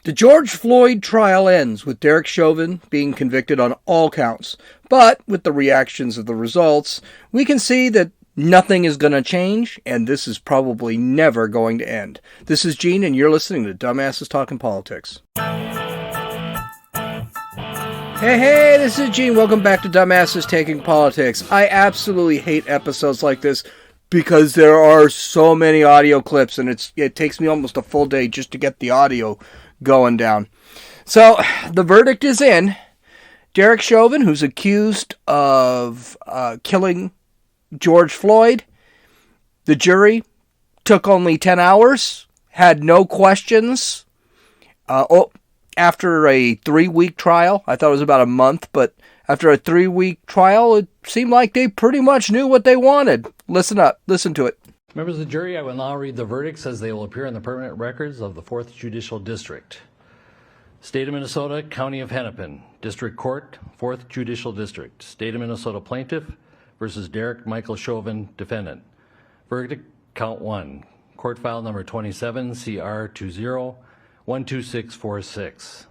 The George Floyd trial ends with Derrick Chauvin being convicted on all counts. But with the reactions of the results, we can see that nothing is going to change, and this is probably never going to end. This is Gene, and you're listening to Dumbasses Talking Politics. Hey, this is Gene. Welcome back to Dumbasses Talking Politics. I absolutely hate episodes like this because there are so many audio clips, and it takes me almost a full day just to get the audio going down. So, the verdict is in. Derrick Chauvin, who's accused of killing George Floyd, the jury took only 10 hours, had no questions. After a 3-week trial, I thought it was about a month, but after a 3-week trial, it seemed like they pretty much knew what they wanted. Listen up. Listen to it. Members of the jury, I will now read the verdicts as they will appear in the permanent records of the 4th Judicial District. State of Minnesota, County of Hennepin, District Court, 4th Judicial District. State of Minnesota Plaintiff versus Derrick Michael Chauvin, Defendant. Verdict, Count 1. Court File Number 27, CR 20-12646.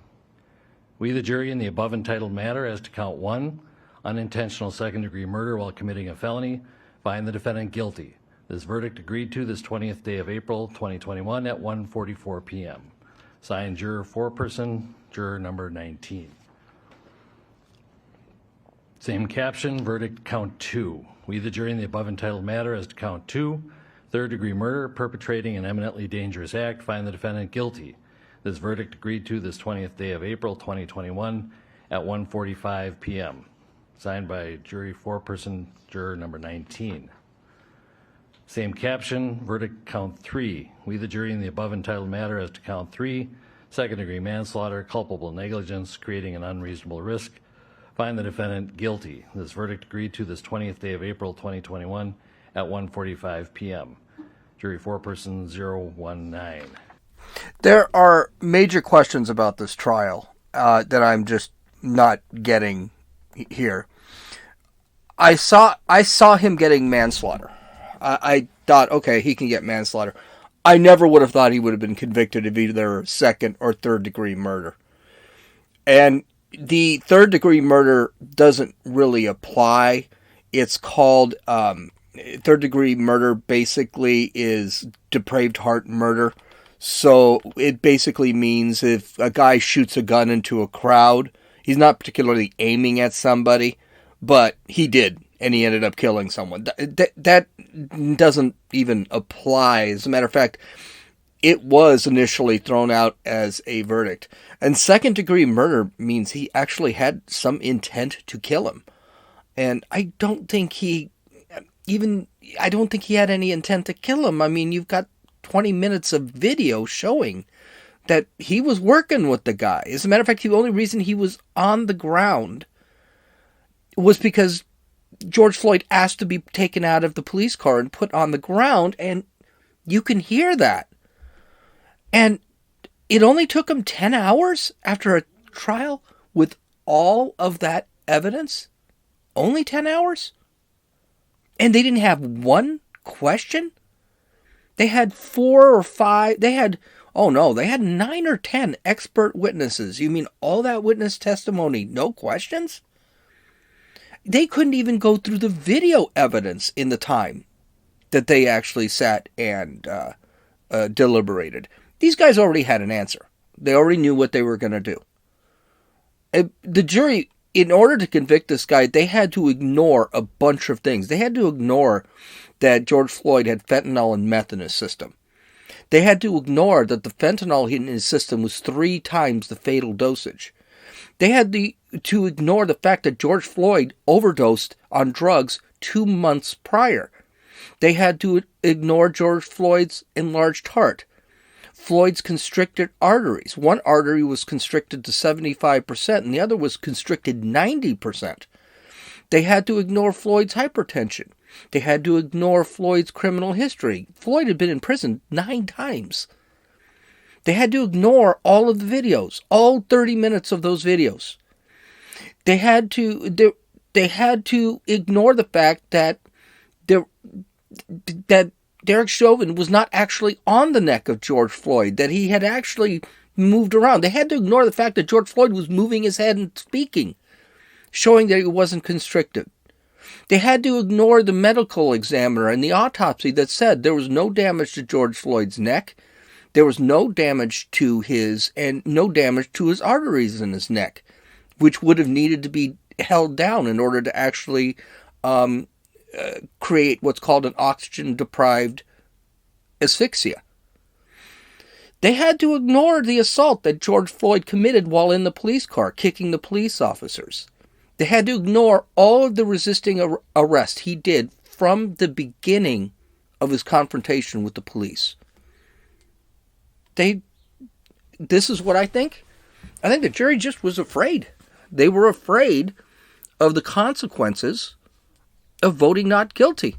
We, the jury, in the above entitled matter as to Count 1, unintentional second-degree murder while committing a felony, find the defendant guilty. This verdict agreed to this 20th day of April 2021 at 1:44 p.m. Signed, Juror Foreperson, Juror Number 19. Same caption, verdict Count 2. We, the jury, in the above entitled matter as to Count 2, third-degree murder, perpetrating an eminently dangerous act, find the defendant guilty. This verdict agreed to this 20th day of April 2021 at 1:45 p.m. Signed by Jury Foreperson, Juror Number 19. Same caption, verdict Count 3. We, the jury, in the above entitled matter as to Count 3, second-degree manslaughter, culpable negligence, creating an unreasonable risk, find the defendant guilty. This verdict agreed to this 20th day of April 2021 at 1:45 p.m. Jury Foreperson 019. There are major questions about this trial that I'm just not getting here. I saw him getting manslaughter. I thought, okay, he can get manslaughter. I never would have thought he would have been convicted of either second or third degree murder. And the third degree murder doesn't really apply. It's called, third degree murder basically is depraved heart murder. So it basically means if a guy shoots a gun into a crowd, he's not particularly aiming at somebody, but he did, and he ended up killing someone. That doesn't even apply. As a matter of fact, it was initially thrown out as a verdict. And second-degree murder means he actually had some intent to kill him. And I don't think he had any intent to kill him. I mean, you've got 20 minutes of video showing that he was working with the guy. As a matter of fact, the only reason he was on the ground was because George Floyd asked to be taken out of the police car and put on the ground, and you can hear that. And it only took him 10 hours after a trial with all of that evidence? Only 10 hours? And they didn't have one question? They had 4 or 5, they had 9 or 10 expert witnesses. You mean all that witness testimony, no questions? They couldn't even go through the video evidence in the time that they actually sat and deliberated. These guys already had an answer. They already knew what they were going to do. The jury, in order to convict this guy, they had to ignore a bunch of things. They had to ignore that George Floyd had fentanyl and meth in his system. They had to ignore that the fentanyl in his system was 3 times the fatal dosage. They had to ignore the fact that George Floyd overdosed on drugs 2 months prior. They had to ignore George Floyd's enlarged heart, Floyd's constricted arteries. One artery was constricted to 75% and the other was constricted 90%. They had to ignore Floyd's hypertension. They had to ignore Floyd's criminal history. Floyd had been in prison 9 times. They had to ignore all of the videos, all 30 minutes of those videos. They had to ignore the fact that Derrick Chauvin was not actually on the neck of George Floyd, that he had actually moved around. They had to ignore the fact that George Floyd was moving his head and speaking, showing that he wasn't constricted. They had to ignore the medical examiner and the autopsy that said there was no damage to George Floyd's neck. There was no damage to his arteries in his neck, which would have needed to be held down in order to actually create what's called an oxygen-deprived asphyxia. They had to ignore the assault that George Floyd committed while in the police car, kicking the police officers. They had to ignore all of the resisting arrest he did from the beginning of his confrontation with the police. This is what I think. I think the jury just was afraid. They were afraid of the consequences of voting not guilty.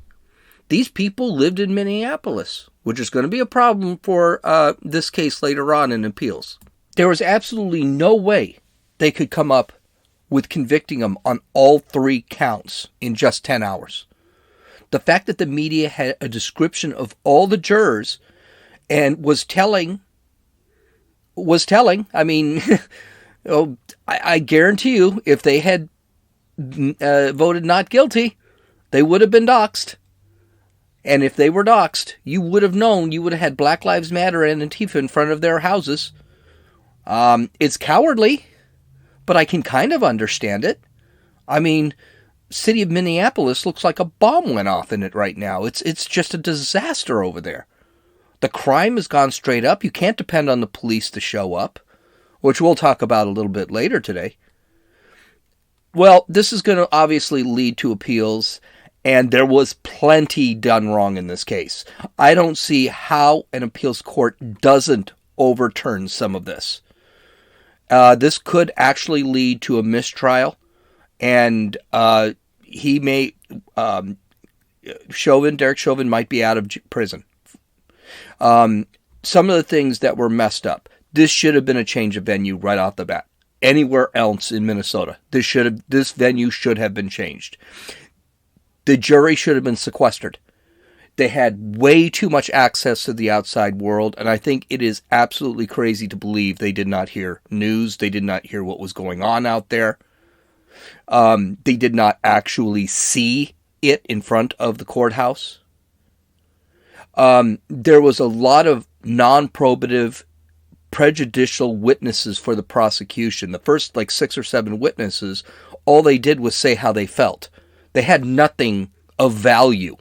These people lived in Minneapolis, which is going to be a problem for this case later on in appeals. There was absolutely no way they could come up with convicting him on all 3 counts in just 10 hours. The fact that the media had a description of all the jurors and was telling, I mean, I guarantee you, if they had voted not guilty, they would have been doxxed. And if they were doxxed, you would have known, you would have had Black Lives Matter and Antifa in front of their houses. It's cowardly, but I can kind of understand it. I mean, city of Minneapolis looks like a bomb went off in it right now. It's just a disaster over there. The crime has gone straight up. You can't depend on the police to show up, which we'll talk about a little bit later today. Well, this is going to obviously lead to appeals, and there was plenty done wrong in this case. I don't see how an appeals court doesn't overturn some of this. This could actually lead to a mistrial, and Derrick Chauvin might be out of prison. Some of the things that were messed up. This should have been a change of venue right off the bat. Anywhere else in Minnesota, this venue should have been changed. The jury should have been sequestered. They had way too much access to the outside world, and I think it is absolutely crazy to believe they did not hear news. They did not hear what was going on out there. They did not actually see it in front of the courthouse. There was a lot of non-probative, prejudicial witnesses for the prosecution. The first 6 or 7 witnesses, all they did was say how they felt. They had nothing of value.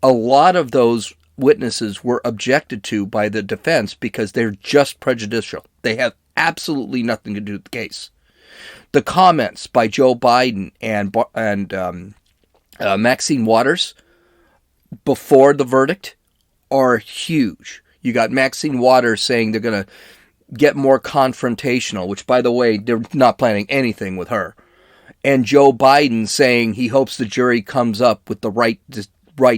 A lot of those witnesses were objected to by the defense because they're just prejudicial. They have absolutely nothing to do with the case. The comments by Joe Biden and Maxine Waters before the verdict are huge. You got Maxine Waters saying they're going to get more confrontational, which, by the way, they're not planning anything with her. And Joe Biden saying he hopes the jury comes up with the right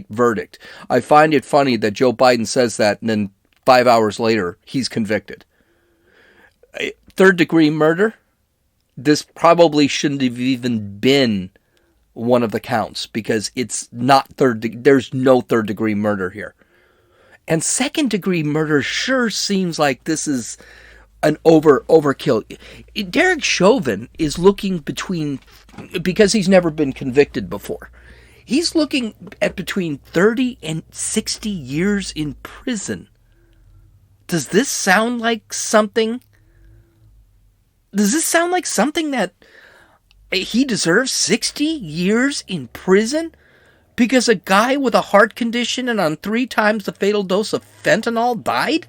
verdict. I find it funny that Joe Biden says that, and then 5 hours later, he's convicted. 3rd-degree murder? This probably shouldn't have even been one of the counts, because it's not there's no 3rd-degree murder here. And 2nd-degree murder sure seems like this is an overkill. Derrick Chauvin is looking because he's never been convicted before. He's looking at between 30 and 60 years in prison. Does this sound like something? Does this sound like something that he deserves 60 years in prison? Because a guy with a heart condition and on 3 times the fatal dose of fentanyl died?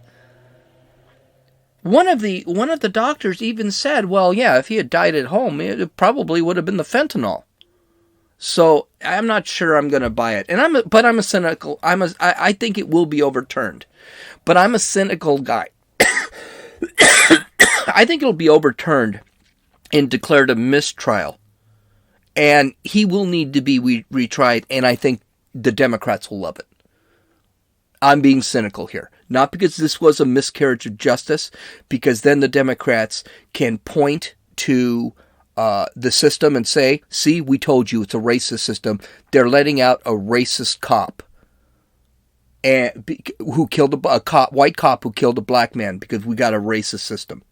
One of the doctors even said, well, yeah, if he had died at home, it probably would have been the fentanyl. So I'm not sure I'm going to buy it. And I'm a cynical. I think it will be overturned. But I'm a cynical guy. I think it'll be overturned and declared a mistrial. And he will need to be retried, and I think the Democrats will love it. I'm being cynical here. Not because this was a miscarriage of justice, because then the Democrats can point to the system and say, see, we told you it's a racist system. They're letting out a racist cop. who killed a cop, white cop who killed a black man because we got a racist system.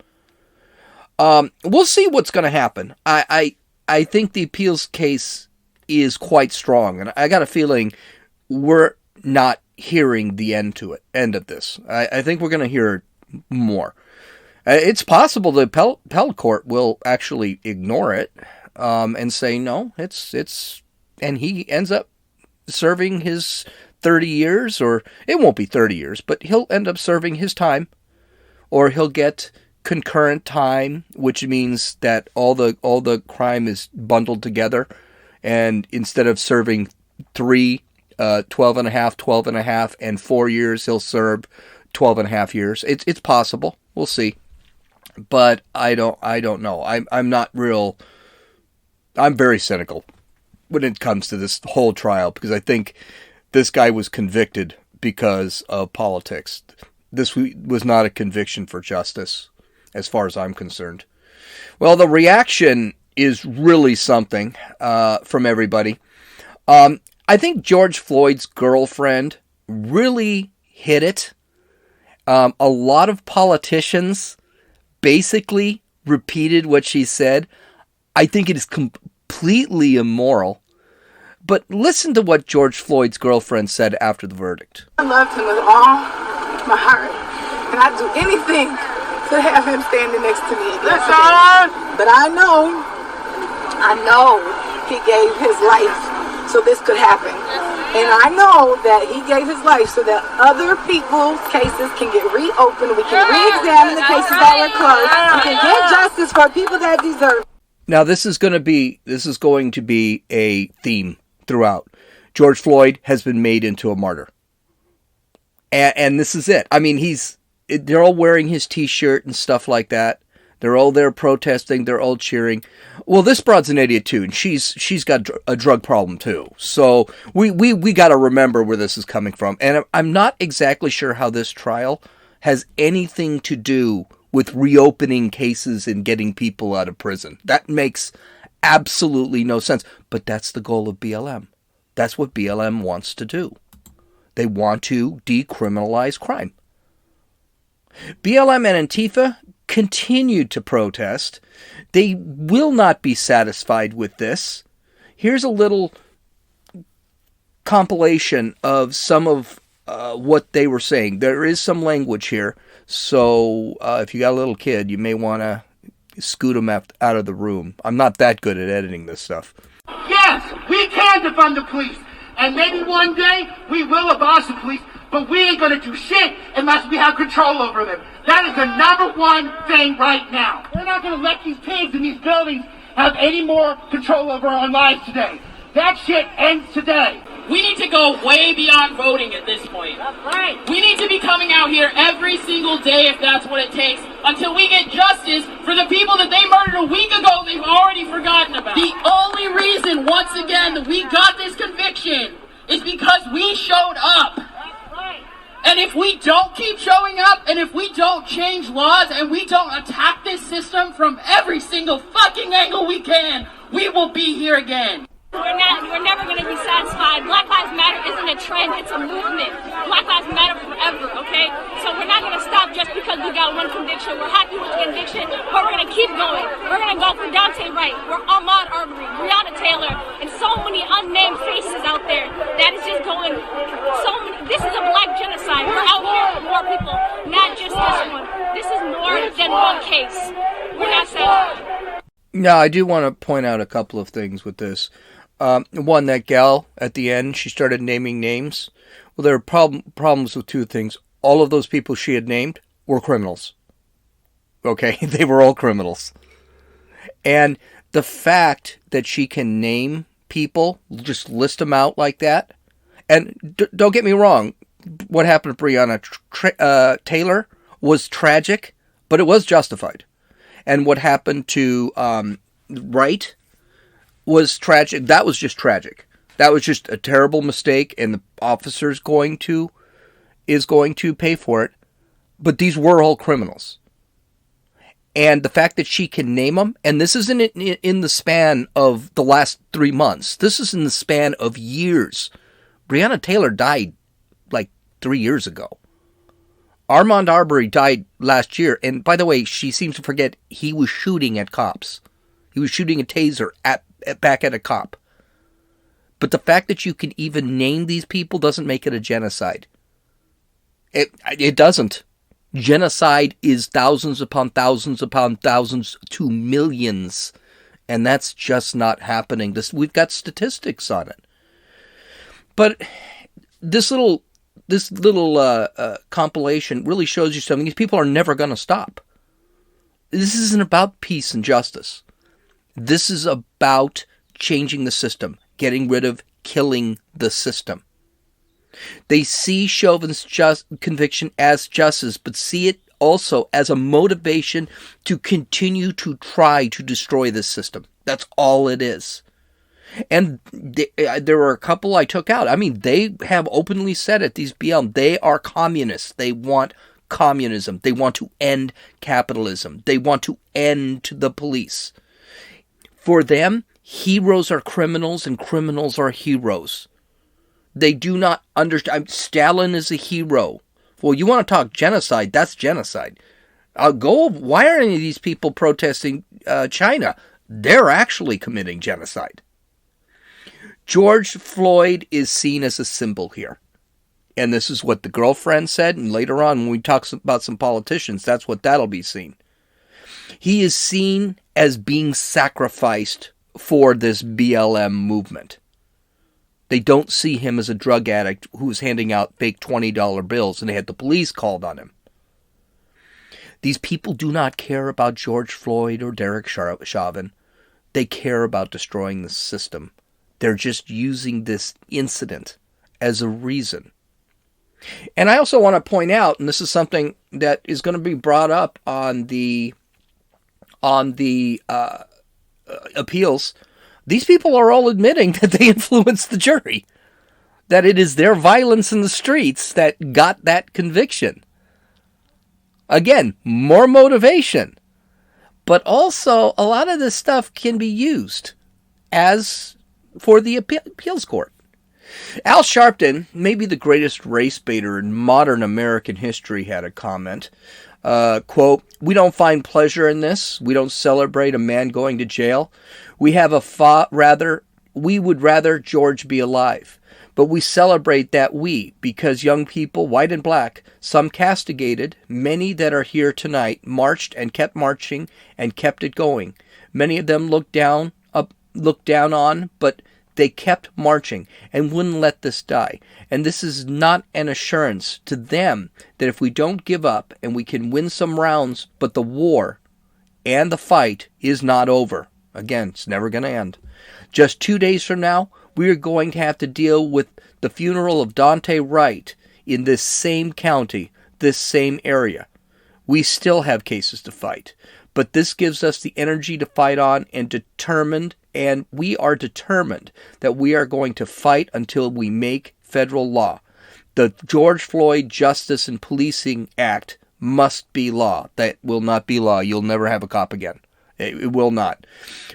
We'll see what's going to happen. I think the appeals case is quite strong, and I got a feeling we're not hearing the end of this. I think we're going to hear more. It's possible the appellate court will actually ignore it and say no. It's and he ends up serving his 30 years, or it won't be 30 years, but he'll end up serving his time, or he'll get concurrent time, which means that all the crime is bundled together, and instead of serving 12 and a half, and 4 years, he'll serve 12 and a half years. It's possible. We'll see. But I don't know. I'm very cynical when it comes to this whole trial, because I think this guy was convicted because of politics. This was not a conviction for justice, as far as I'm concerned. Well, the reaction is really something from everybody. I think George Floyd's girlfriend really hit it. A lot of politicians basically repeated what she said. I think it is completely immoral. But listen to what George Floyd's girlfriend said after the verdict. I loved him with all my heart, and I'd do anything to have him standing next to me. But I know he gave his life so this could happen. And I know that he gave his life so that other people's cases can get reopened. We can re-examine the cases that were closed. We can get justice for people that deserve. Now, this is going to be a theme throughout. George Floyd has been made into a martyr. And this is it. I mean, they're all wearing his t-shirt and stuff like that. They're all there protesting. They're all cheering. Well, this broad's an idiot too, and she's got a drug problem too. So we got to remember where this is coming from. And I'm not exactly sure how this trial has anything to do with reopening cases and getting people out of prison. That makes absolutely no sense. But that's the goal of BLM. That's what BLM wants to do. They want to decriminalize crime. BLM and Antifa continued to protest. They will not be satisfied with this. Here's a little compilation of some of what they were saying. There is some language here, so if you got a little kid, you may want to scoot them out of the room. I'm not that good at editing this stuff. Yes, we can defund the police, and maybe one day we will abolish the police, but we ain't going to do shit unless we have control over them. That is the number one thing right now. We're not going to let these pigs in these buildings have any more control over our lives today. That shit ends today. We need to go way beyond voting at this point. That's right. We need to be coming out here every single day if that's what it takes until we get justice for the people that they murdered a week ago they've already forgotten about. The only reason, once again, that we got this conviction is because we showed up. And if we don't keep showing up, and if we don't change laws, and we don't attack this system from every single fucking angle we can, we will be here again. We're never going to be satisfied. Black Lives Matter isn't a trend, it's a movement. Black Lives Matter forever, okay? So we're not going to stop just because we got one conviction. We're happy with the conviction, but we're going to keep going. We're going to go for Dante Wright, we're Ahmaud Arbery, Breonna Taylor, and so many unnamed faces out there that is just going so many. This is a black genocide. We're out here for more people, not just this one. This is more than one case. We're not satisfied. Now, I do want to point out a couple of things with this. One, that gal at the end, she started naming names. Well, there are problems with two things. All of those people she had named were criminals. Okay, they were all criminals. And the fact that she can name people, just list them out like that. And don't get me wrong, what happened to Breonna Taylor was tragic, but it was justified. And what happened to Wright was tragic. That was just tragic. That was just a terrible mistake, and the officer's going to pay for it. But these were all criminals. And the fact that she can name them, and this isn't in the span of the last 3 months. This is in the span of years. Breonna Taylor died like 3 years ago. Armand Arbery died last year, and by the way, she seems to forget he was shooting at cops. He was shooting a taser back at a cop. But the fact that you can even name these people doesn't make it a genocide. It doesn't. Genocide is thousands upon thousands upon thousands to millions, and that's just not happening. We've got statistics on it. But this little compilation really shows you something. These people are never going to stop. This isn't about peace and justice. This is about changing the system, getting rid of, killing the system. They see Chauvin's conviction as justice, but see it also as a motivation to continue to try to destroy this system. That's all it is. And there were a couple I took out. I mean, they have openly said it, these BLM. They are communists. They want communism. They want to end capitalism. They want to end the police. For them, heroes are criminals and criminals are heroes. They do not understand. Stalin is a hero. Well, you want to talk genocide? That's genocide. Why are any of these people protesting China? They're actually committing genocide. George Floyd is seen as a symbol here. And this is what the girlfriend said, and later on when we talk about some politicians, that's what that'll be seen. He is seen as being sacrificed for this BLM movement. They don't see him as a drug addict who was handing out fake $20 bills, and they had the police called on him. These people do not care about George Floyd or Derrick Chauvin. They care about destroying the system. They're just using this incident as a reason. And I also want to point out, and this is something that is going to be brought up on the appeals, these people are all admitting that they influenced the jury, that it is their violence in the streets that got that conviction. Again, more motivation. But also, a lot of this stuff can be used as for the appeals court. Al Sharpton, maybe the greatest race baiter in modern American history, had a comment. Quote, "We don't find pleasure in this. We don't celebrate a man going to jail. We would rather George be alive. But we celebrate that because young people, white and black, some castigated, many that are here tonight, marched and kept marching and kept it going. Many of them looked down on, but they kept marching and wouldn't let this die. And this is not an assurance to them that if we don't give up and we can win some rounds, but the war and the fight is not over. Again, it's never going to end. Just 2 days from now, we are going to have to deal with the funeral of Dante Wright in this same county, this same area. We still have cases to fight, but this gives us the energy to fight on and we are determined that we are going to fight until we make federal law. The George Floyd Justice and Policing Act must be law. That will not be law. You'll never have a cop again. It will not.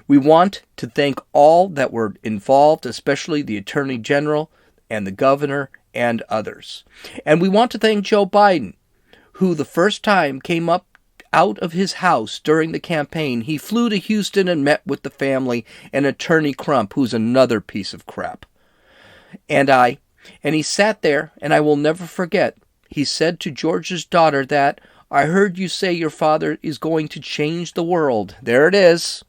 We want to thank all that were involved, especially the Attorney General and the Governor and others. And we want to thank Joe Biden, who the first time came up out of his house during the campaign. He flew to Houston and met with the family and Attorney Crump, who's another piece of crap. And he sat there, and I will never forget, he said to George's daughter that, "I heard you say your father is going to change the world." There it is.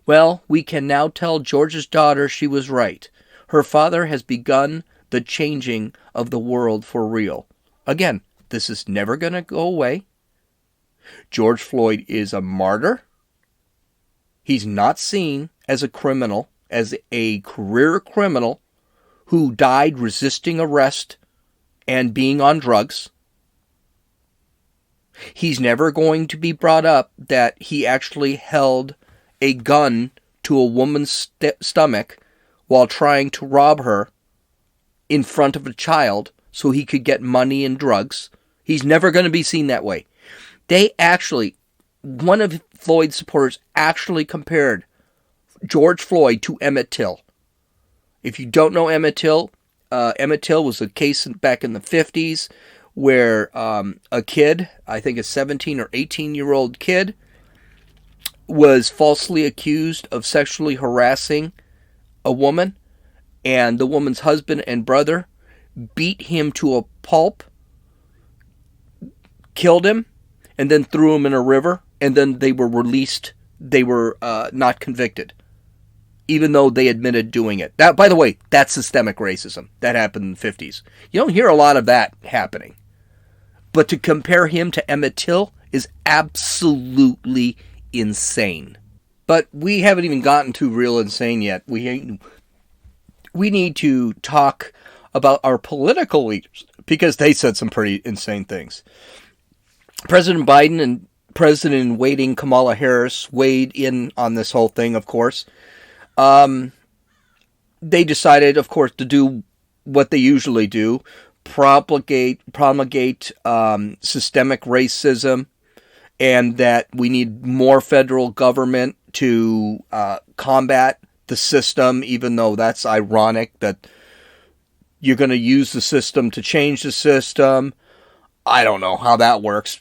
Well, we can now tell George's daughter she was right. Her father has begun the changing of the world for real. Again, this is never going to go away. George Floyd is a martyr. He's not seen as a criminal, as a career criminal who died resisting arrest and being on drugs. He's never going to be brought up that he actually held a gun to a woman's stomach while trying to rob her in front of a child so he could get money and drugs. He's never going to be seen that way. One of Floyd's supporters actually compared George Floyd to Emmett Till. If you don't know Emmett Till, Emmett Till was a case back in the 50s where a kid, I think a 17 or 18-year-old kid, was falsely accused of sexually harassing a woman, and the woman's husband and brother beat him to a pulp, killed him, and then threw him in a river, and then they were released. They were not convicted, even though they admitted doing it. That, by the way, that's systemic racism. That happened in the 50s. You don't hear a lot of that happening. But to compare him to Emmett Till is absolutely insane. But we haven't even gotten to real insane yet. We need to talk about our political leaders, because they said some pretty insane things. President Biden and President-in-waiting Kamala Harris weighed in on this whole thing, of course. They decided, of course, to do what they usually do, promulgate systemic racism, and that we need more federal government to combat the system, even though that's ironic that you're going to use the system to change the system. I don't know how that works.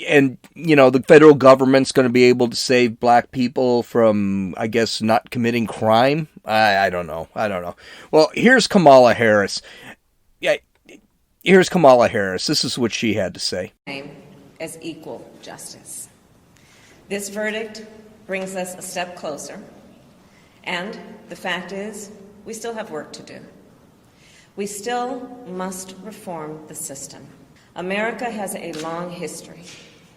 And, you know, the federal government's going to be able to save black people from, I guess, not committing crime. I don't know. Well, here's Kamala Harris. Yeah, here's Kamala Harris. This is what she had to say. As equal justice. This verdict brings us a step closer, and the fact is, we still have work to do. We still must reform the system. America has a long history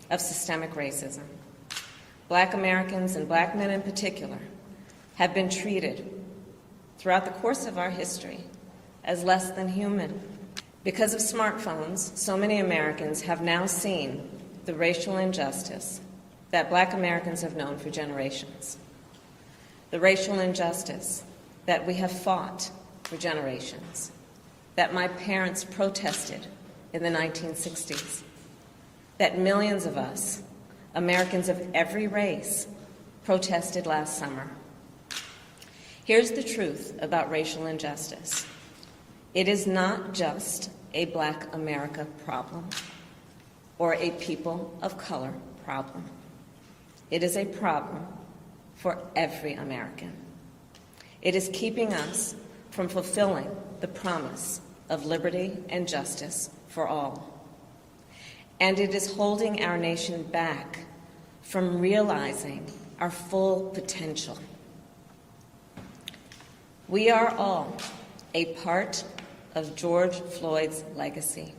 of systemic racism. Black Americans, and black men in particular, have been treated throughout the course of our history as less than human. Because of smartphones, so many Americans have now seen the racial injustice that black Americans have known for generations. The racial injustice that we have fought for generations, that my parents protested in the 1960s, that millions of us, Americans of every race, protested last summer. Here's the truth about racial injustice. It is not just a Black America problem or a people of color problem. It is a problem for every American. It is keeping us from fulfilling the promise of liberty and justice for all. And it is holding our nation back from realizing our full potential. We are all a part of George Floyd's legacy,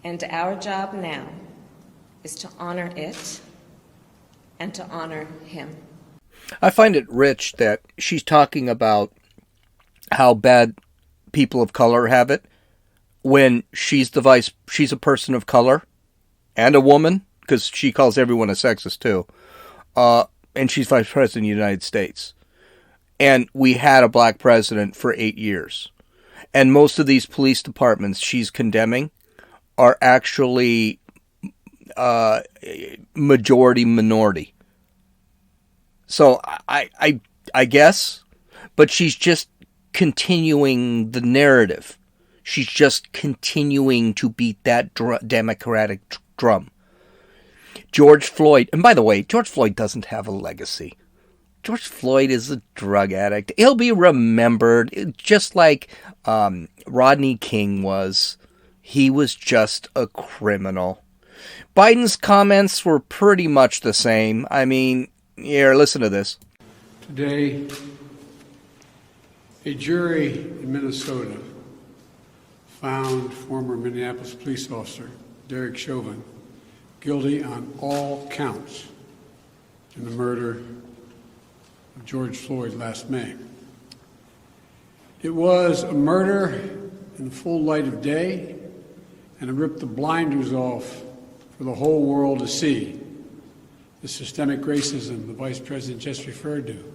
and our job now is to honor it and to honor him. I find it rich that she's talking about how bad people of color have it when she's a person of color and a woman, because she calls everyone a sexist too, and she's vice president of the United States. And we had a black president for 8 years. And most of these police departments she's condemning are actually majority minority. So I guess, but she's just continuing the narrative. She's just continuing to beat that Democratic drum. George Floyd, and by the way, George Floyd doesn't have a legacy. George Floyd is a drug addict. He'll be remembered just like Rodney King was. He was just a criminal. Biden's comments were pretty much the same. I mean, here, listen to this. Today, a jury in Minnesota found former Minneapolis police officer Derrick Chauvin guilty on all counts in the murder of George Floyd last May. It was a murder in the full light of day, and it ripped the blinders off for the whole world to see. The systemic racism the Vice President just referred to.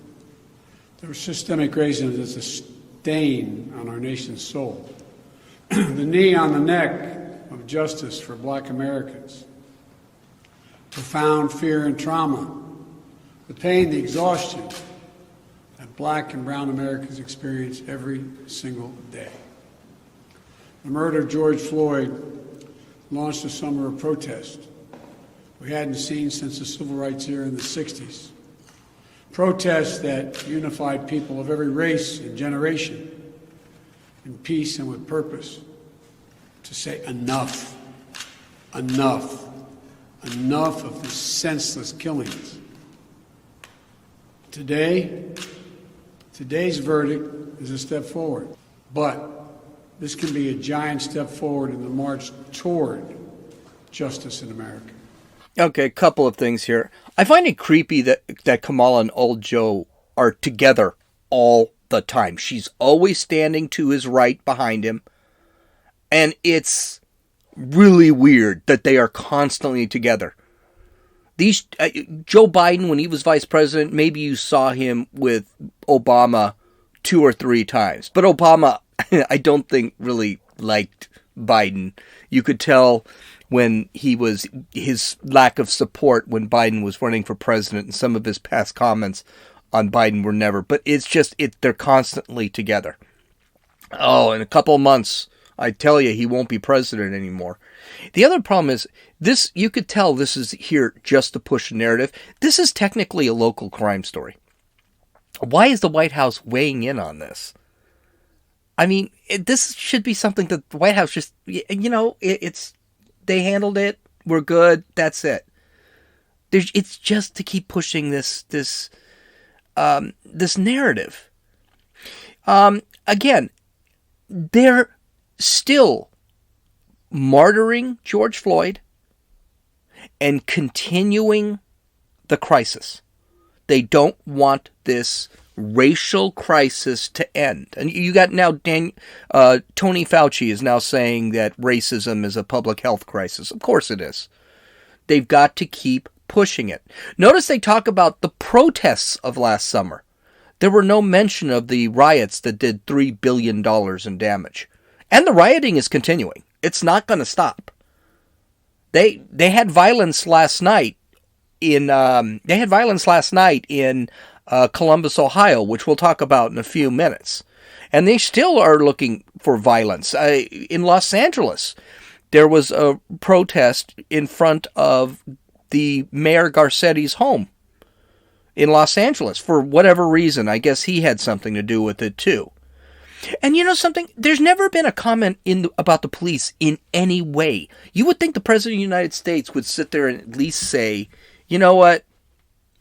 The systemic racism is a stain on our nation's soul. The knee on the neck of justice for Black Americans. Profound fear and trauma. The pain, the exhaustion that that black and brown Americans experience every single day. The murder of George Floyd launched a summer of protest we hadn't seen since the civil rights era in the 60s. Protests that unified people of every race and generation in peace and with purpose to say enough, enough, enough of these senseless killings. Today's verdict is a step forward, but this can be a giant step forward in the march toward justice in America. Okay, a couple of things here. I find it creepy that Kamala and old Joe are together all the time. She's always standing to his right behind him. And it's really weird that they are constantly together. Joe Biden, when he was vice president, maybe you saw him with Obama 2 or 3 times. But Obama, I don't think really liked Biden. You could tell when his lack of support when Biden was running for president, and some of his past comments on Biden were never. But it's just, they're constantly together. Oh, in a couple of months, I tell you, he won't be president anymore. The other problem is, this, you could tell this is here just to push a narrative. This is technically a local crime story. Why is the White House weighing in on this? I mean, this should be something that the White House just, they handled it. We're good. That's it. It's just to keep pushing this narrative. Again, they're still martyring George Floyd and continuing the crisis. They don't want this racial crisis to end. And you got now Tony Fauci is now saying that racism is a public health crisis. Of course it is. They've got to keep pushing it. Notice they talk about the protests of last summer. There were no mention of the riots that did $3 billion in damage. And the rioting is continuing. It's not going to stop. They had violence last night in Columbus, Ohio, which we'll talk about in a few minutes. And they still are looking for violence. In Los Angeles, there was a protest in front of the Mayor Garcetti's home in Los Angeles for whatever reason. I guess he had something to do with it too. And you know something? There's never been a comment about the police in any way. You would think the President of the United States would sit there and at least say, you know what?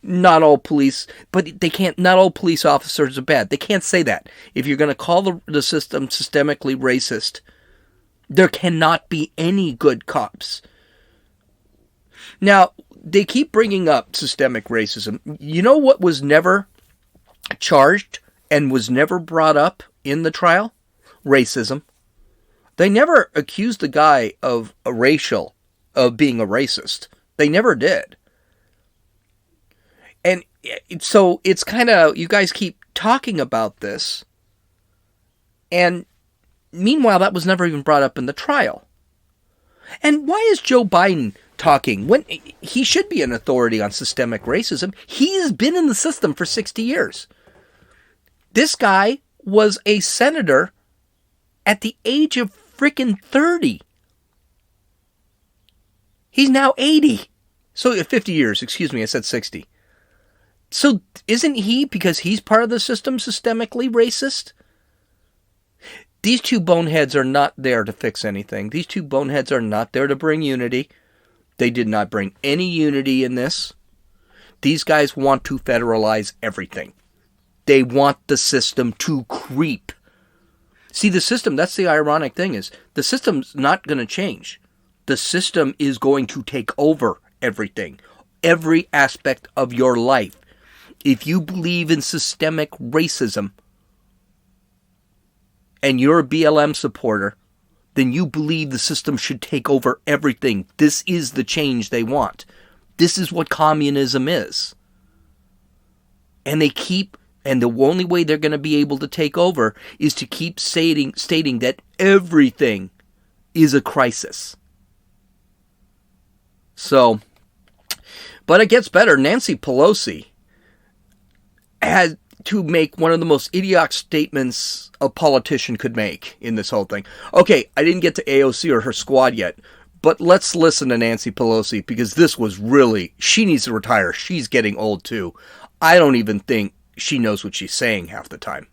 Not all police, but they can't, not all police officers are bad. They can't say that. If you're going to call the system systemically racist, there cannot be any good cops. Now, they keep bringing up systemic racism. You know what was never charged and was never brought up in the trial? Racism. They never accused the guy of being a racist. They never did. And so it's kind of, you guys keep talking about this, and meanwhile, that was never even brought up in the trial. And why is Joe Biden talking when he should be an authority on systemic racism? He's been in the system for 60 years. This guy was a senator at the age of freaking 30. He's now 80. So 50 years, excuse me, I said 60. So isn't he, because he's part of the system, systemically racist? These two boneheads are not there to fix anything. These two boneheads are not there to bring unity. They did not bring any unity in this. These guys want to federalize everything. They want the system to creep. See, the system, that's the ironic thing, is the system's not going to change. The system is going to take over everything, every aspect of your life. If you believe in systemic racism and you're a BLM supporter, then you believe the system should take over everything. This is the change they want. This is what communism is. And the only way they're going to be able to take over is to keep stating that everything is a crisis. So, but it gets better. Nancy Pelosi to make one of the most idiotic statements a politician could make in this whole thing. Okay, I didn't get to AOC or her squad yet, but let's listen to Nancy Pelosi, because this was really, she needs to retire. She's getting old too. I don't even think she knows what she's saying half the time.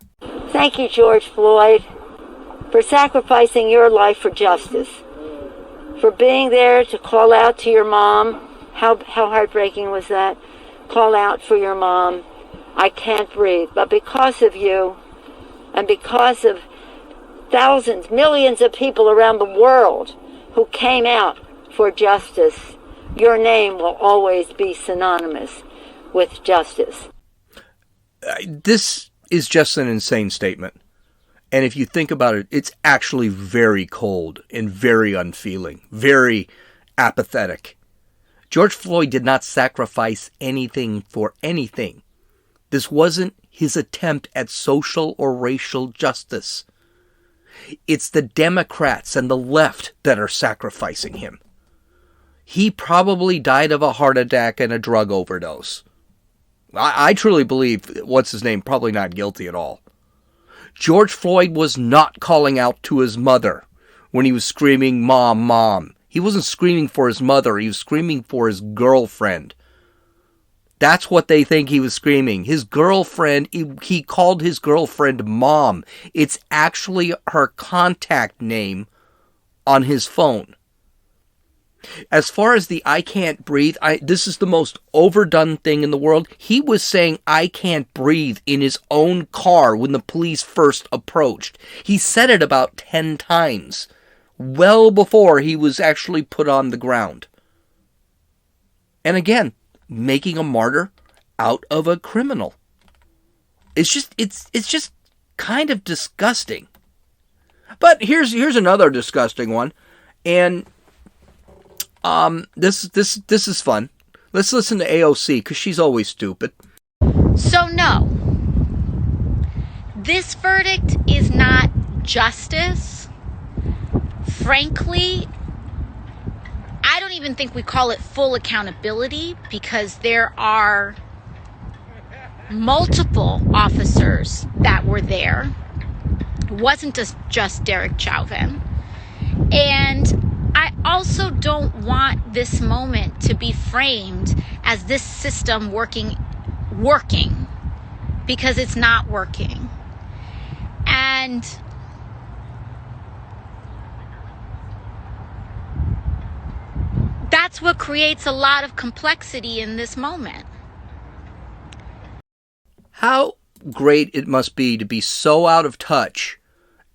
Thank you, George Floyd, for sacrificing your life for justice, for being there to call out to your mom. How heartbreaking was that? Call out for your mom. I can't breathe. But because of you, and because of thousands, millions of people around the world who came out for justice, your name will always be synonymous with justice. This is just an insane statement. And if you think about it, it's actually very cold and very unfeeling, very apathetic. George Floyd did not sacrifice anything for anything. This wasn't his attempt at social or racial justice. It's the Democrats and the left that are sacrificing him. He probably died of a heart attack and a drug overdose. I truly believe, what's his name, probably not guilty at all. George Floyd was not calling out to his mother when he was screaming, "Mom, Mom." He wasn't screaming for his mother. He was screaming for his girlfriend. That's what they think he was screaming. His girlfriend, he called his girlfriend Mom. It's actually her contact name on his phone. As far as the "I can't breathe," this is the most overdone thing in the world. He was saying "I can't breathe" in his own car when the police first approached. He said it about 10 times, well before he was actually put on the ground. And again, making a martyr out of a criminal. It's just kind of disgusting. But here's another disgusting one, and this is fun. Let's listen to AOC, because she's always stupid. So no, this verdict is not justice. Frankly, I don't even think we call it full accountability, because there are multiple officers that were there. It wasn't just Derrick Chauvin. And I also don't want this moment to be framed as this system working, because it's not working. And that's what creates a lot of complexity in this moment. How great it must be to be so out of touch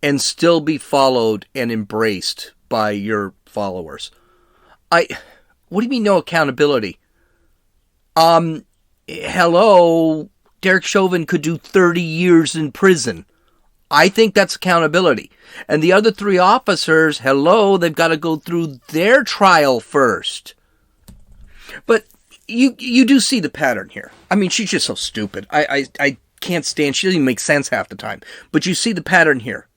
and still be followed and embraced by your followers. What do you mean no accountability? Hello, Derrick Chauvin could do 30 years in prison. I think that's accountability. And the other 3 officers, hello, they've got to go through their trial first. But you do see the pattern here. I mean, she's just so stupid. I can't stand, she doesn't even make sense half the time. But you see the pattern here.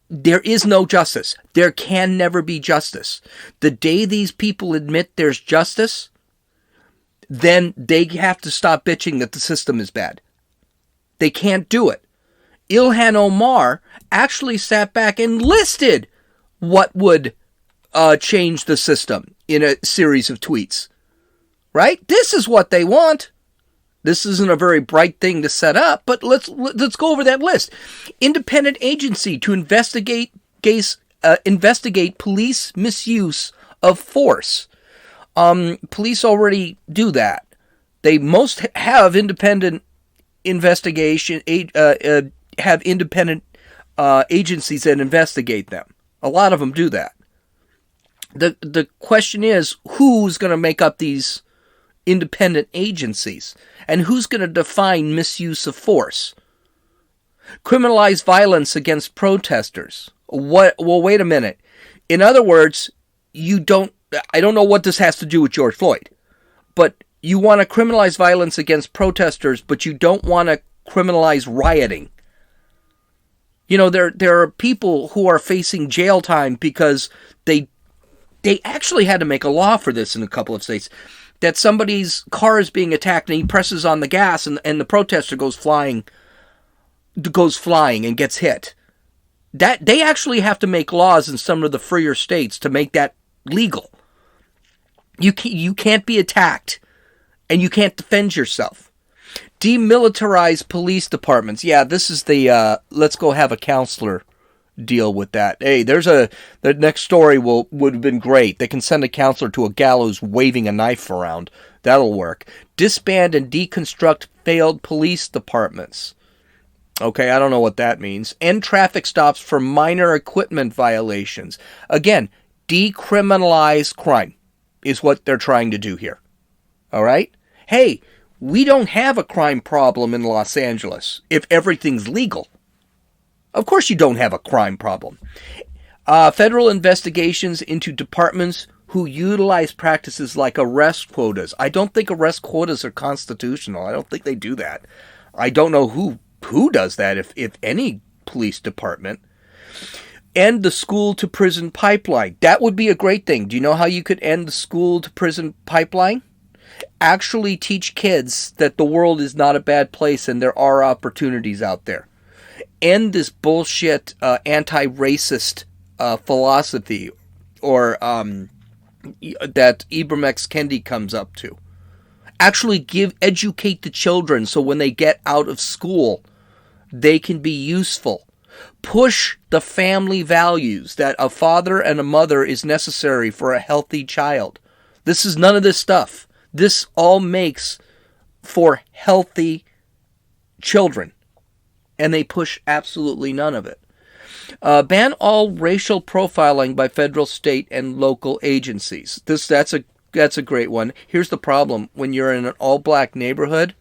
There is no justice. There can never be justice. The day these people admit there's justice, then they have to stop bitching that the system is bad. They can't do it. Ilhan Omar actually sat back and listed what would change the system in a series of tweets. Right? This is what they want. This isn't a very bright thing to set up, but let's go over that list. Independent agency to investigate police misuse of force. Police already do that. They most have independent investigation. Have independent agencies that investigate them. A lot of them do that. The question is, who's going to make up these independent agencies? And who's going to define misuse of force? Criminalize violence against protesters. What? Well, wait a minute. In other words, I don't know what this has to do with George Floyd, but you want to criminalize violence against protesters, but you don't want to criminalize rioting. You know, there are people who are facing jail time because they actually had to make a law for this in a couple of states. that somebody's car is being attacked and he presses on the gas and the protester goes flying and gets hit. That they actually have to make laws in some of the freer states to make that legal. You can't be attacked and you can't defend yourself. Demilitarize police departments. Yeah, this is the let's go have a counselor deal with that. Hey, the next story would have been great. They can send a counselor to a gallows waving a knife around. That'll work. Disband and deconstruct failed police departments. Okay, I don't know what that means. End traffic stops for minor equipment violations. Again, decriminalize crime is what they're trying to do here. All right? Hey, we don't have a crime problem in Los Angeles if everything's legal. Of course you don't have a crime problem. Federal investigations into departments who utilize practices like arrest quotas. I don't think arrest quotas are constitutional. I don't think they do that. I don't know who does that, if any police department. End the school to prison pipeline. That would be a great thing. Do you know how you could end the school to prison pipeline? Actually teach kids that the world is not a bad place and there are opportunities out there. End this bullshit anti-racist philosophy or that Ibram X. Kendi comes up to. Actually educate the children so when they get out of school, they can be useful. Push the family values that a father and a mother is necessary for a healthy child. This is none of this stuff. This all makes for healthy children. And they push absolutely none of it. Ban all racial profiling by federal, state, and local agencies. That's a great one. Here's the problem. When you're in an all-black neighborhood,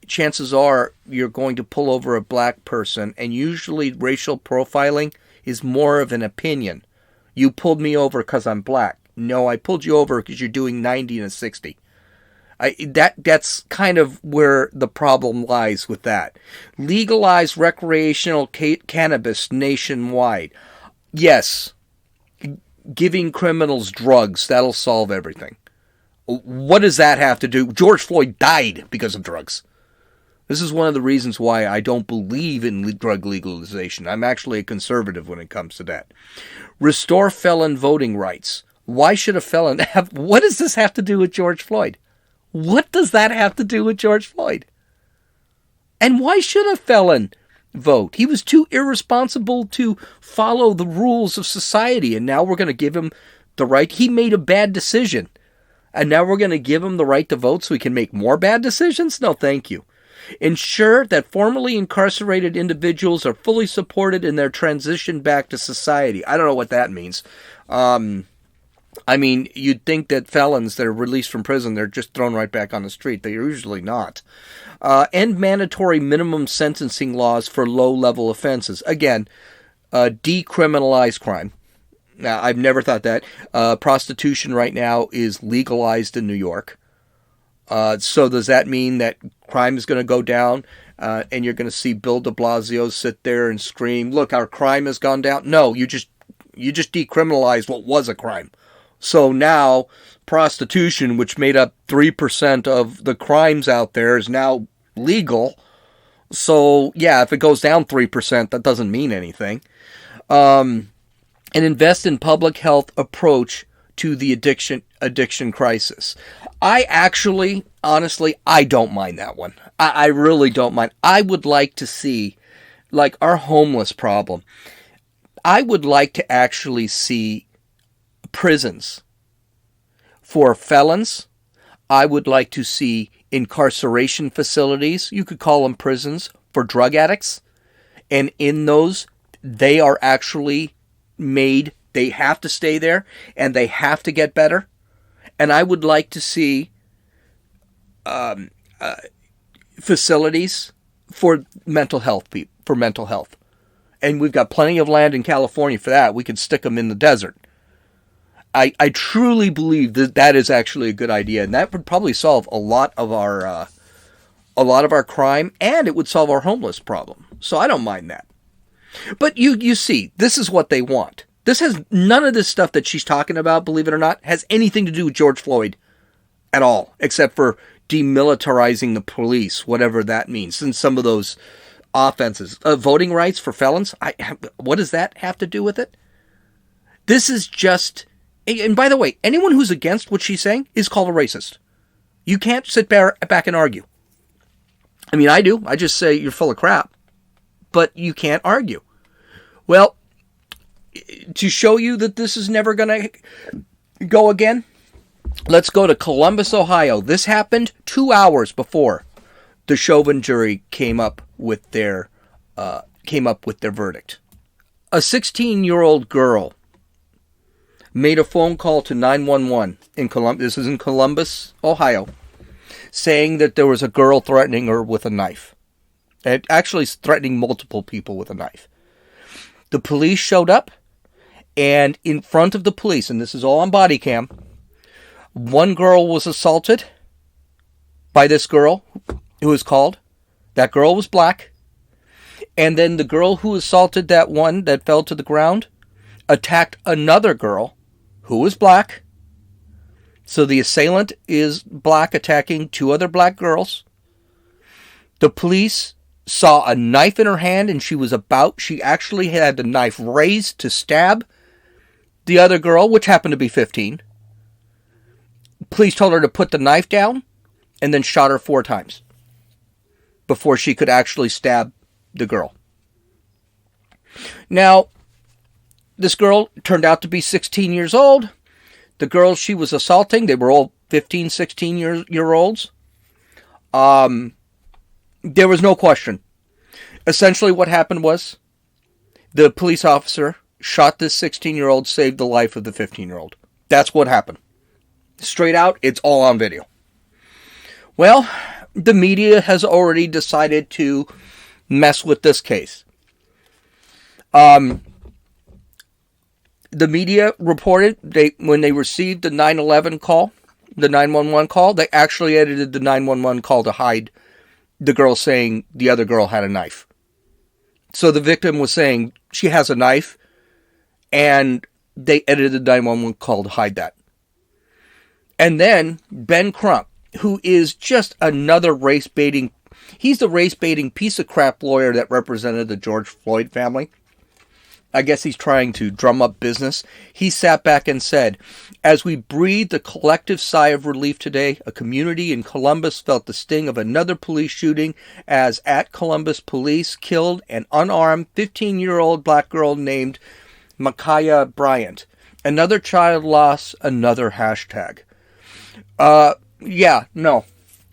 chances are you're going to pull over a black person, and usually racial profiling is more of an opinion. You pulled me over because I'm black. No, I pulled you over because you're doing 90 and a 60. That's kind of where the problem lies with that. Legalize recreational cannabis nationwide. Yes, giving criminals drugs, that'll solve everything. What does that have to do? George Floyd died because of drugs. This is one of the reasons why I don't believe in drug legalization. I'm actually a conservative when it comes to that. Restore felon voting rights. Why should a felon have... What does this have to do with George Floyd? What does that have to do with George Floyd? And why should a felon vote? He was too irresponsible to follow the rules of society, and now we're going to give him the right. He made a bad decision, and now we're going to give him the right to vote so he can make more bad decisions? No, thank you. Ensure that formerly incarcerated individuals are fully supported in their transition back to society. I don't know what that means. I mean, you'd think that felons that are released from prison, they're just thrown right back on the street. They're usually not. End mandatory minimum sentencing laws for low-level offenses. Again, decriminalize crime. Now, I've never thought that. Prostitution right now is legalized in New York. So does that mean that crime is going to go down and you're going to see Bill de Blasio sit there and scream, look, our crime has gone down? No, you just decriminalized what was a crime. So now prostitution, which made up 3% of the crimes out there, is now legal. So, yeah, if it goes down 3%, that doesn't mean anything. And invest in public health approach to the addiction crisis. I actually, honestly, I don't mind that one. I really don't mind. I would like to see, like, our homeless problem. I would like to actually see prisons for felons. I would like to see incarceration facilities, you could call them prisons, for drug addicts. And in those, they are actually made, they have to stay there, and they have to get better. And I would like to see facilities for mental health. And we've got plenty of land in California for that. We could stick them in the desert. I truly believe that is actually a good idea, and that would probably solve a lot of our crime, and it would solve our homeless problem. So I don't mind that. But you see, this is what they want. This has none of this stuff that she's talking about, believe it or not, has anything to do with George Floyd. at all, except for demilitarizing the police, whatever that means. And some of those offenses, voting rights for felons, what does that have to do with it? This is just, and by the way, anyone who's against what she's saying is called a racist. You can't sit back and argue. I mean, I do. I just say you're full of crap. But you can't argue. Well, to show you that this is never going to go again, let's go to Columbus, Ohio. This happened 2 hours before the Chauvin jury came up with their verdict. A 16-year-old girl made a phone call to 911 in Columbus. This is in Columbus, Ohio, saying that there was a girl threatening her with a knife. And actually threatening multiple people with a knife. The police showed up, and in front of the police, and this is all on body cam, one girl was assaulted by this girl who was called. That girl was black. And then the girl who assaulted that one that fell to the ground attacked another girl who was black. So the assailant is black attacking two other black girls. The police saw a knife in her hand, and she actually had the knife raised to stab the other girl, which happened to be 15. Police told her to put the knife down and then shot her 4 times before she could actually stab the girl. Now, this girl turned out to be 16 years old. The girls she was assaulting, they were all 15, 16-year-olds. There was no question. Essentially what happened was the police officer shot this 16-year-old, saved the life of the 15-year-old. That's what happened. Straight out, it's all on video. Well, the media has already decided to mess with this case. The media reported when they received the 911 call, the 911 call, they actually edited the 911 call to hide the girl saying the other girl had a knife. So the victim was saying she has a knife, and they edited the 911 call to hide that. And then Ben Crump, who is just another race-baiting, he's the race-baiting piece of crap lawyer that represented the George Floyd family. I guess he's trying to drum up business. He sat back and said, as we breathed a collective sigh of relief today, a community in Columbus felt the sting of another police shooting as at Columbus police killed an unarmed 15-year-old black girl named Micaiah Bryant. Another child lost, another hashtag. Yeah, no.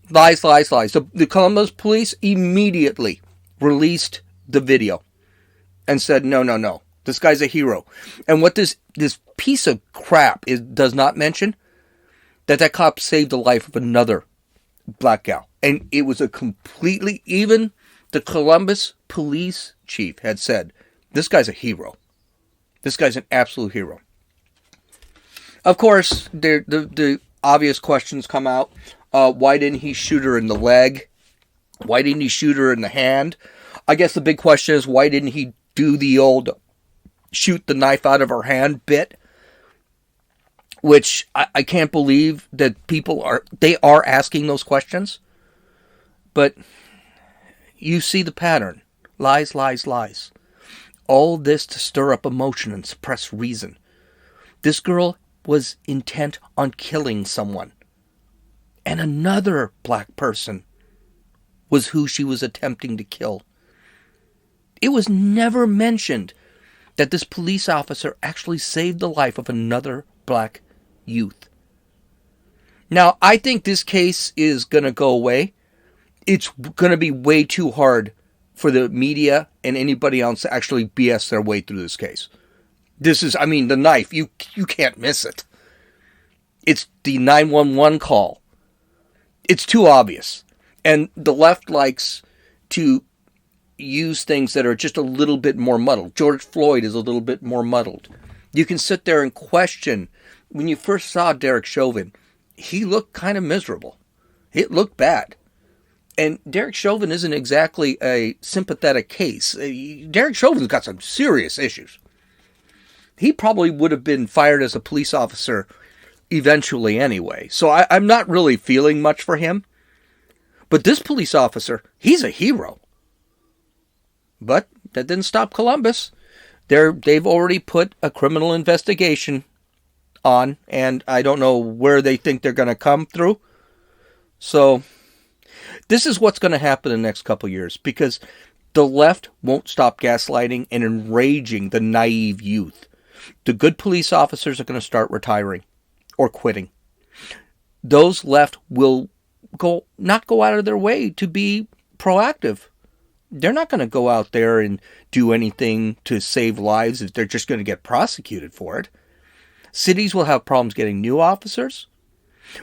Lies, lies, lies. The Columbus police immediately released the video and said, no. This guy's a hero. And what this piece of crap does not mention, that cop saved the life of another black gal. And it was a completely, even the Columbus police chief had said, this guy's a hero. This guy's an absolute hero. Of course, the obvious questions come out. Why didn't he shoot her in the leg? Why didn't he shoot her in the hand? I guess the big question is, why didn't he do the old shoot the knife out of her hand bit? Which I can't believe that people are asking those questions. But you see the pattern. Lies, lies, lies. All this to stir up emotion and suppress reason. This girl was intent on killing someone. And another black person was who she was attempting to kill. It was never mentioned that this police officer actually saved the life of another black youth. Now, I think this case is going to go away. It's going to be way too hard for the media and anybody else to actually BS their way through this case. This is, the knife, you can't miss it. It's the 911 call. It's too obvious. And the left likes to use things that are just a little bit more muddled. George Floyd is a little bit more muddled. You can sit there and question. When you first saw Derrick Chauvin, he looked kind of miserable. It looked bad. And Derrick Chauvin isn't exactly a sympathetic case. Derrick Chauvin's got some serious issues. He probably would have been fired as a police officer eventually anyway. So I'm not really feeling much for him. But this police officer, he's a hero. But that didn't stop Columbus. They've already put a criminal investigation on, and I don't know where they think they're going to come through. So this is what's going to happen in the next couple of years, because the left won't stop gaslighting and enraging the naive youth. The good police officers are going to start retiring or quitting. Those left will not go out of their way to be proactive. They're not going to go out there and do anything to save lives if they're just going to get prosecuted for it. Cities will have problems getting new officers.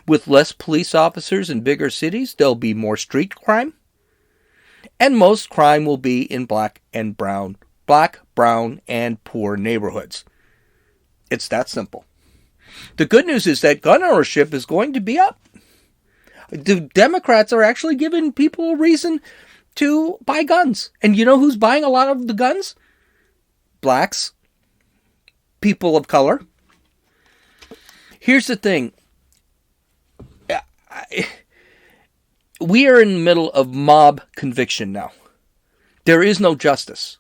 With less police officers in bigger cities, there'll be more street crime. And most crime will be in black, brown, and poor neighborhoods. It's that simple. The good news is that gun ownership is going to be up. The Democrats are actually giving people a reason to buy guns. And you know who's buying a lot of the guns? Blacks. People of color. Here's the thing. We are in the middle of mob conviction now. There is no justice.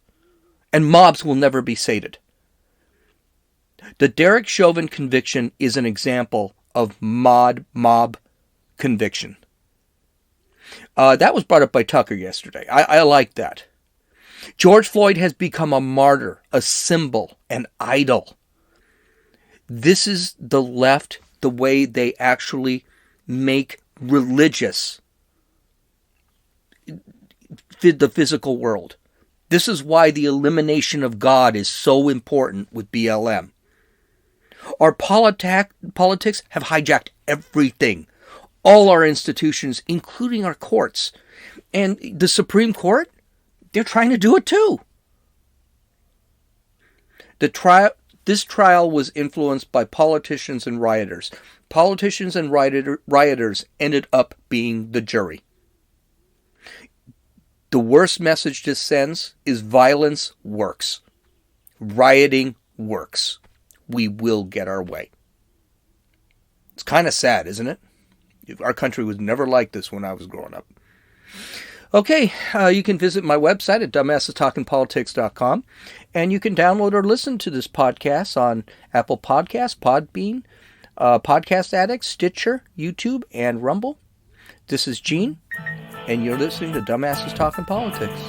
And mobs will never be sated. The Derrick Chauvin conviction is an example of mob conviction. That was brought up by Tucker yesterday. I like that. George Floyd has become a martyr, a symbol, an idol. This is the left, the way they actually make religious the physical world. This is why the elimination of God is so important with BLM. Our politics have hijacked everything. All our institutions, including our courts. And the Supreme Court, they're trying to do it too. This trial was influenced by politicians and rioters. Politicians and rioters ended up being the jury. The worst message this sends is violence works. Rioting works. We will get our way. It's kind of sad, isn't it? Our country was never like this when I was growing up. Okay, you can visit my website at dumbassestalkingpolitics.com, and you can download or listen to this podcast on Apple Podcasts, Podbean, Podcast Addict, Stitcher, YouTube, and Rumble. This is Gene, and you're listening to Dumbasses Talking Politics.